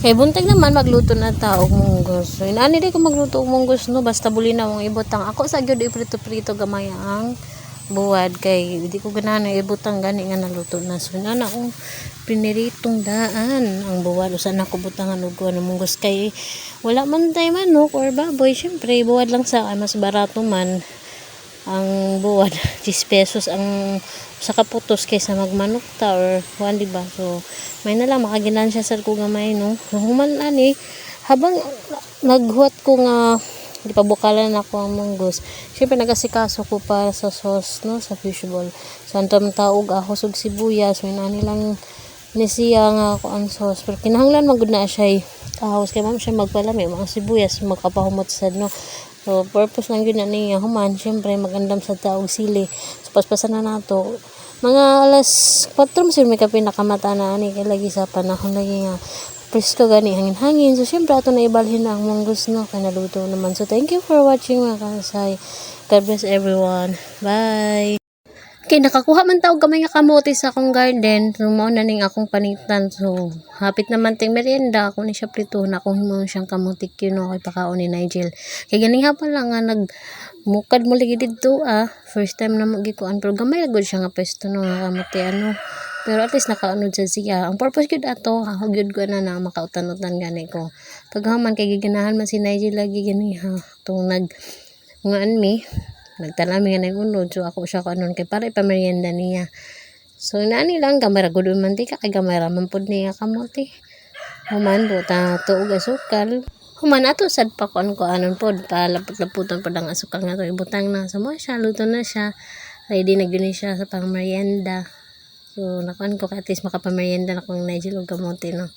Kay buntag naman magluto na ta og munggos. So inaani di ko magluto og munggos no, basta buli na mong ibutang. Ako sa gyud iprito-prito gamay ang buwad kay di ko ganahan ibutang gani nga naluto na. So inana akong piniritong daan ang buwad usa na ko butangan og ano munggos kay wala man tay manok or baboy, syempre buwad lang sa mas barato man ang buwan 10 pesos ang sa kaputos kaysa magmanok ta or kuan di ba. So may na lang makaginansya sa ko gamay no. Human ani habang naghuwat ko nga di pa bukalan ako ang munggos, syempre nagasikaso ko para sa sauce no sa fishball. So antam taog ahos ug sibuyas may nani lang ni siya nga ako ang sauce pero kinahanglan magud na siya ahos kay ma'am siya magpalami mga sibuyas magkapahumot sad no. So, purpose lang yun na niya. Human, syempre, magandam sa taong sili. So, paspasan na nato. Mga alas 4 masir may kapinakamata na ani. Kaya lagi sa panahon lagi nga. Presko gani, hangin-hangin. So, syempre, ato na ibalhin na ang munggos no. Kaya naluto naman. So, thank you for watching mga kasay. God bless everyone. Bye! Okay, nakakuha man tawag gamay nga kamote sa akong garden. So, mao na ning akong panitan. So, hapit naman ting merienda. Ako ni siya prito na kung mo siyang kamote no kay pakaon ni Nigel. Kay ganing hapon lang nga nagmukad mo lagi dito First time na magikuan pero gamay ra gud siya nga pwesto no nga kamote ano. Pero at least nakaunod sa siya. Ang purpose gud ato, gyud ko na makautan-utan gani ko. Paghaman kay giganahan man si Nigel lagi gani ha. Tung ngaan mi nagtanami nga nag-unod so ako siya kanon kay para ipamerienda niya. So naani lang gamay ra gud man ka kay gamay ra man pud niya kamote. Human buta tuog asukal. Human ato sad pa ko anon pod palapot-laputan pod ang asukal nga to ibutang na sa mo siya luto na siya. Ready na gyud siya sa pangmerienda. So nakuan ko at least makapamerienda na kong Nigel og kamote no.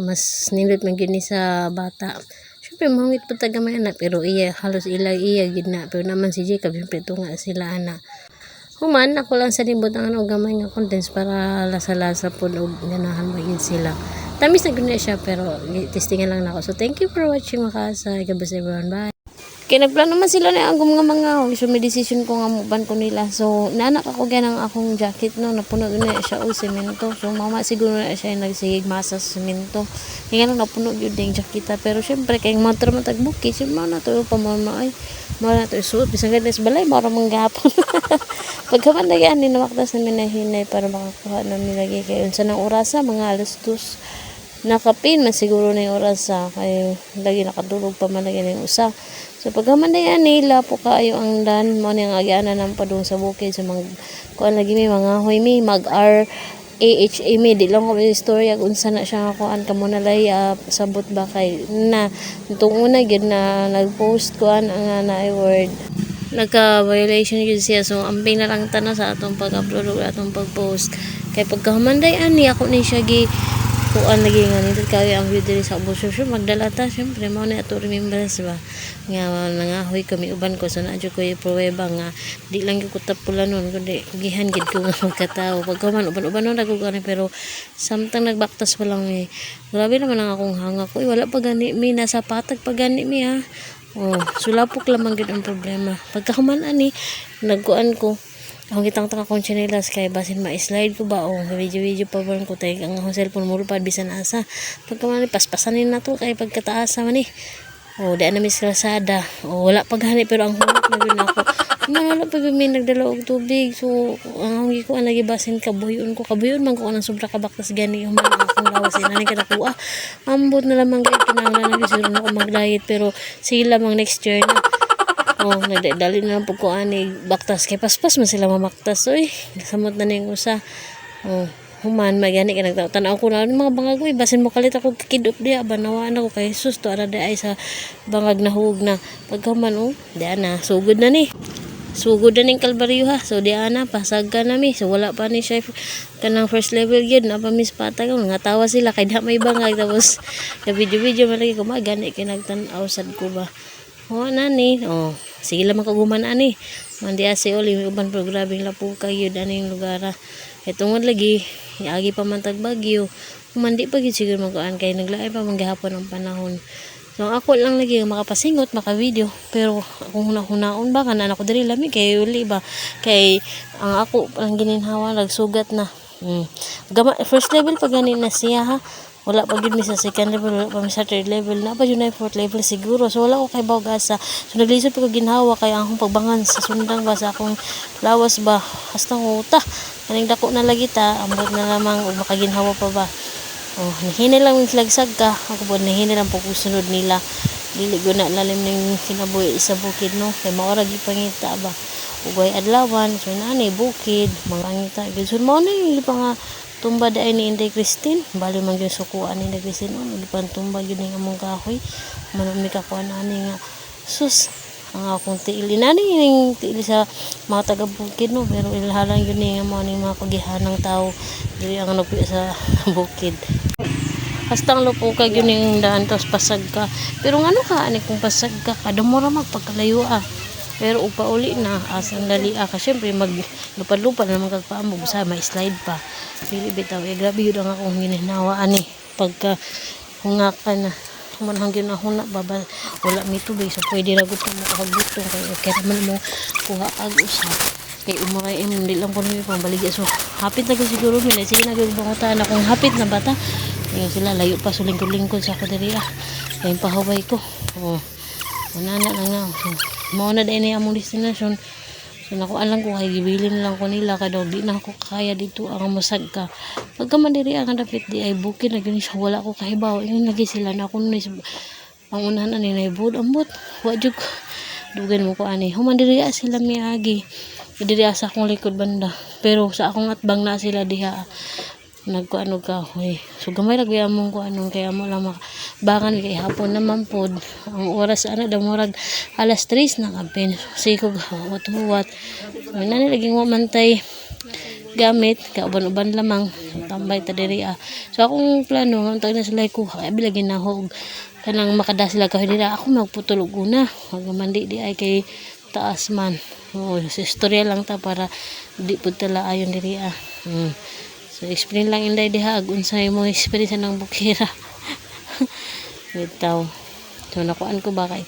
Mas nindot man gyud ni sa bata. Siyempre, mahungit po taga may anak, pero halos iya gid na. Pero naman si Jacob, siyempre ito nga sila anak. Human, ako lang sa libot ang gamay nga contents para lasa-lasa po o ganahan mo yun sila. Tamis na gano'n siya, pero testingan lang na ako. So, thank you for watching mga kasay. God bless everyone. Bye! Kaya nagplano man sila na agom nga mga so may decision ko nga muban ko nila. So naanak ako ganang akong jacket no napuno na siya o semento. So mama siguro na siya nagsigig masa sa semento. Kaya nang napuno gyud ding jacketa pero syempre kay motor man tagbuki si mana to pa mama ay mara to suot bisag gades balay mara manggapon. Pagkaman na yan nimaktas na minahinay para makakuha na nilagay kay unsa nang orasa mga alas 2 nakapin man siguro na yung orasa kay lagi nakadulog pa man lagi na yung usa. So pagkaman na yan nila po kayo ang dan mo niyang agianan ng padung sa bukid sa mga kuan lagi may mga hoy mi mag RAHA mi di lang ko istorya kung unsa na siya kuan kamo na lay sabot ba kay na itong una gyud na nag-post kuan ang na word nagka-violation yun siya so amping na lang tana sa atong pag-upload o atong pag-post kay pagkahumanday ani ako ni siya gi kuan lagi nga nito kayo ang video sa abuso siya magdala ta syempre mao na ato remembrance ba nga nangahoy kami uban ko so naadyo ko i-pruweba nga di lang ko tapula nun kundi gihan gid ko nga magkatao pagkaman uban-uban nun ako gani pero samtang nagbaktas pa lang grabe naman ang akong hanga ko wala pa gani mi nasa patag pa gani mi ha sulapok lamang gid ang problema pagkaman ani nagkuan ko akong gitang-tang akong chinelas kay basin ma-slide ko ba video pa ba ko tayo ang cellphone mo pa bisan asa pagkaman paspasanin na to kay pagkataasa man di na miskrasada wala paghani pero ang hulot na yun ako wala pag may nagdala og tubig so ang ko ang nagibasin kabuyon man ko anang sobra kabaktas gani yung mga akong lawas inani ka nakuha ambot na lamang kay kinahanglan na gisuro na ko maglayit pero sila mang next year na nagdali na lang po ko ani baktas kay paspas man sila mamaktas samot na ning usa human magani ka nagtanaw ko na mga bangag basin mo kalit ako kidop diya banawaan ako kay sus to ara ay sa bangag na hug na pagkaman diya na sugod na ni ning kalbaryo ha so diya na pasag ka na mi so wala pa ni siya kanang first level yun na pa mis patag nga tawa sila kay da may bangag tapos na video malagi ko magani kay nagtanaw sad ko ba nani sige lang makaguman ani mandi ase oli uban pero grabing lapuka yun aning lugar itungod lagi agi pa man tag bagyo mandi pa gyud siguro magkuan kay naglaay pa man gihapon ang panahon so ako lang lagi makapasingot maka video pero akong hunaon ba kana ako diri lami kay uli ba kay ang ako ang gininhawa nagsugat na first level pa gani na siya ha wala pa gyud mi sa second level, wala pa mi sa third level, na pa yun na fourth level siguro. So wala ko kay bawgasa. So naglisod pa ko ginhawa kay ang akong pagbangan sa sundang ba sa akong lawas ba. Hasta nguta. Kaning dako na lagi ta, ambot na lamang ug makaginhawa pa ba. Oh, nahinay lang yung slagsag ka. Ako po nahinay lang po sunod nila. Dili ko na lalim ng kinabuhi sa bukid no. Kay maora gipangita ba. Ugay adlawan, so nani bukid, mangangita. So mo na yung nga tumba daay ni Inday Christine. Bali man yung sukuan ni Inday Christine. Lipan tumba yun yung among kahoy. Manumi kakuan ani nga. Sus, ang akong tiil. Nani yung tiil sa mga taga-bukid no. Pero ilhalang yun yung mga pagihanang tao. Dili ang nagpuya sa bukid. Hastang lupukag yun yung daan tapos pasag ka. Pero ano ka, ani kung pasag ka, kadamura magpagkalayo Pero upa uli na, asang dali ka. Siyempre, lupad-lupad na magkagpaamog sa may slide pa. Pili bitaw, grabe yun ang akong gininawa, ani. Pagka hungakan na, manhang yun na huna, baba, wala may tubig. So, pwede na gusto makakagutong. Kaya naman mo, kuha ag-usap. Kaya umuray hindi lang po namin pambaligya. So, hapit na ko siguro yun. Sige na ko bangutan na kung hapit na bata. Ngayon sila, layo pa. So, lingkod-lingkod sa ako dali Kaya pahaway ko. Oh, manana na nga. So, mauna dahil na among destination. So, nakuan lang ko. Kaya gibilin lang ko nila. Kada di na ako kaya dito. Ang masag ka. Pagka mandiri ang dapit di ay bukid na gano'n siya. Wala ko kahibaw. Yung lagi sila na ako nun. Ang unahan na nila. Ambot. Wadyo ko. Dugan mo ko ani. Humandiri sila miyagi. Diri sa akong likod banda. Pero sa akong atbang na sila diha. Nagkuanog ka. So gamay lagi among ko anong kaya mo lang bangan kay hapon naman pod. Ang oras daw murag alas 3 na kapin. Sikog huwat-huwat. Nani laging mamantay gamit kauban-uban lamang tambay ta diri So akong plano untag na sila ko abi lagi nahog kanang makada sila ka diri ako magputulog una. Magmandi di ay kay taas man. Sa istorya lang ta para di pud tala ayon diri So explain lang inday diha ag unsay mo experience ng bukira. Bitaw. So nakuan ko ba kay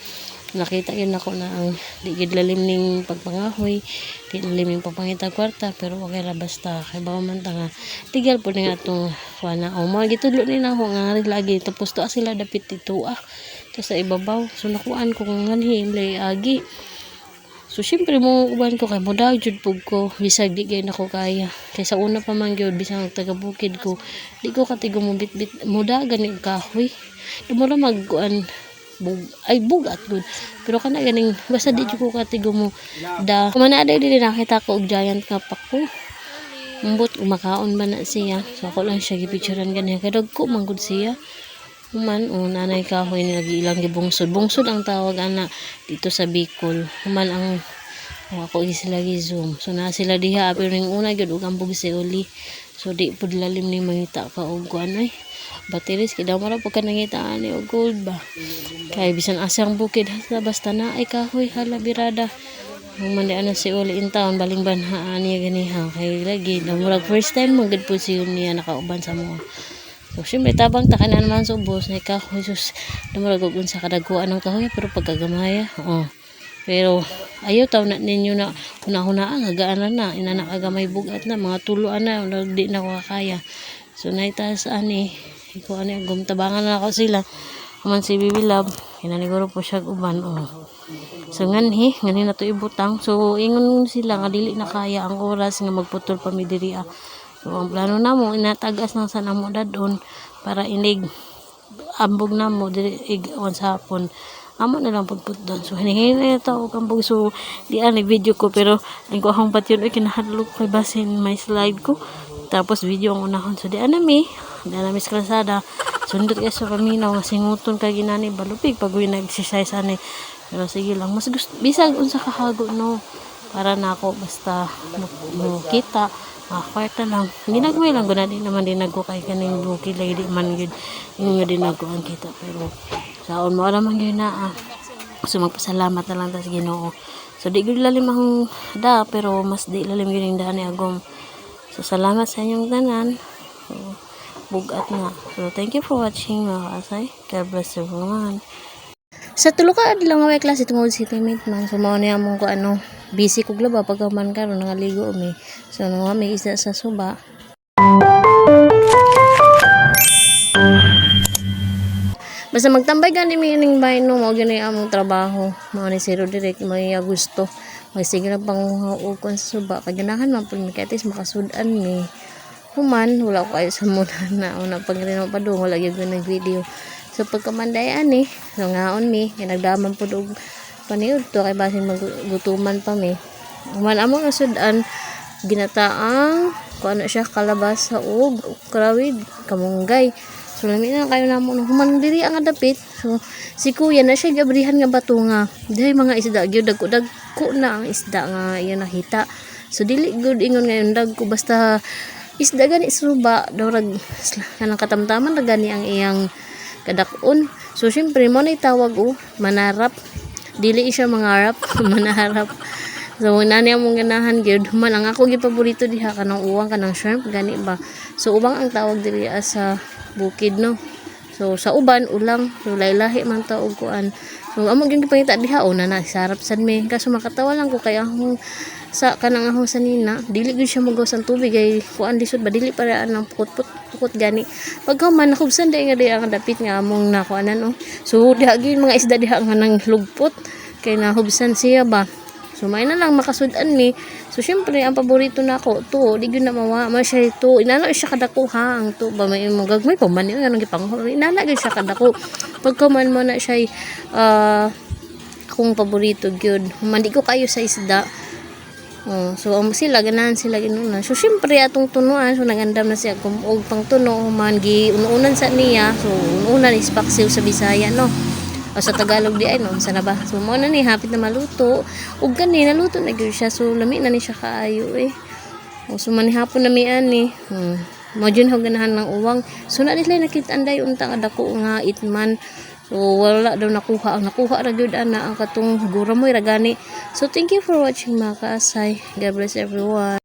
nakita yun ako na ang di gid lalim ning pagpangahoy, di lalim ning pagpangita kwarta pero okay ra basta kay bawo man ta nga tigal po nga atong kuana mo gitudlo ni na ako nga lagi tapos to sila dapit dito to sa ibabaw. So nakuan ko kung nganhi imlay agi. So syempre mo uban ko kay modag jud pug ko bisag di gay nako kaya kay sa una pa man gyud bisang taga-bukid ko di ko katigo mo bit modagan ni kahoy dumura magkuan bugat good pero kana ganing basta di jud ko katigo mo da kumana day dili nakita ko og giant kapak ko umbot umakaon ba na siya so ako lang siya gipicturean gani kay dagko man gud siya human nanay kahoy ni lagi ilang bungsod ang tawag ana dito sa Bicol human ang ako sila gi-zoom so na sila diha pero ning una gyud ug ambog si uli so di pud lalim ni mangita ka og kuan ay batiris kay daw mara pagka nangita ani og gold ba kay bisan asang bukid basta na ay kahoy hala birada human di ana si uli in town baling banha ani ganiha kay lagi daw mura first time magud pud si niya nakauban sa mo. So, siyempre, tabang takanan naman sa ubos na kahoy. Jesus, dumaragogon sa kadaguan ng kahoy. Pero pagkagamaya, Pero, ayaw taw na ninyo na hunahunaan, hagaan na, inanakagamay bugat na, mga tuluan na, di na ko kaya. So, naitaas ani, iko ani, gumtabangan na ako sila. Kuman si Bibi Love, kinaniguro po siya uban, So, ngani na to ibutang. So, ingon sila, nga dili na kaya ang oras nga magputol pa mi diri So, ang plano na mo, inatagas ng sana mo dadon para inig ambog na mo once hapon. Amo na lang pagput doon. So, hinihina na ito ako ambog. So, di video ko. Pero, ang ko akong pati yun, kinahadlok kay basin may slide ko. Tapos, video ang unahon. So, di anami sa kalsada. Sundot kayo sa paminaw. Singuton kay ginani. Balupig pag nag-exercise ani. Pero, sige lang. Mas gusto, bisag unsa kahago, no. Para na ako, basta kita. Kwarta lang. Ginagmay lang. Guna din naman din nagko kay kaning buki. Lagi di man yun. Yung din nagko ang kita. Pero saon mo alam ang yun na. So magpasalamat na lang sa Ginoo. So di gud lalim ang pero mas di lalim yun yung daan ni Agom. So salamat sa inyong tanan. So, bugat nga. So thank you for watching mga kasay. God bless everyone. Sa tulo ka adlaw nga way klase tungod si teammate man. So mao ni among ko busy kog laba pagkaman karon nangaligo mi. So may isa sa suba. Basta magtambay gani mi ning bahay no mao gani among trabaho. Mao ni zero direct may gusto. May sige na pang ukon sa suba kay ganahan man pud mi kay at least makasudan mi. Human wala ko kayo sa muna na una pag rin pa doon wala gyud nag video. So pagkamandayan ni so ngaon mi nagdaman pud og paniud to kay basin maggutuman pa mi. Human among sudan ginataang kuno siya kalabasa og krawid kamunggay. So lami na kayo namo no human diri ang dapit. So si kuya na siya gabrihan nga bato nga dai mga isda gyud dagko na ang isda nga iya nakita. So dili good ingon ngayon dagko basta isda gani suba dorag kanang katamtaman ra gani ang iyang kadakon. So syempre mo na tawag manarap. Dili siya mangarap, manarap. So nani among ganahan gyud man ang ako gi paborito diha kanang uwang kanang shrimp gani ba. So ubang ang tawag diri sa bukid no. So sa uban ulang so lahi-lahi man ta og kuan. So amo gyud gipangita diha na sarap sad mi kaso makatawa lang ko kay akong sa kanang ahong sanina dili gyud siya magaw sang tubig kay kuan lisod ba dili para anang pukot gani pagka man nakubsan dai nga di ang dapit nga among nakuanan so diha gyud mga isda diha nga nang lugpot kay nahubsan siya ba. So may na lang makasudan mi. So syempre ang paborito nako to, di gyud na mawa man siya ito. Inana siya kadako ha ang to ba may magagmay pa man nga nang gipanghol. Inana gyud siya kadako. Pagka man mo na siya akong paborito gyud. Mandi ko kayo sa isda. So sila ganahan sila ginunan. So syempre atong tunuan so nagandam na siya og pang tuno man gi ununan sa niya. So ununan is paksiw sa Bisaya no. O sa Tagalog di ay no sana ba. So mo na ni hapit na maluto. Ug kani naluto na gyud siya. So lami na ni siya kaayo so manihapon na mi ani. Mo jud ganahan ng uwang. So na nila nakita anday unta nga dako nga itman. So wala daw nakuha ra gyud ana ang katong guramoy ra gani. So thank you for watching mga kaasay. God bless everyone.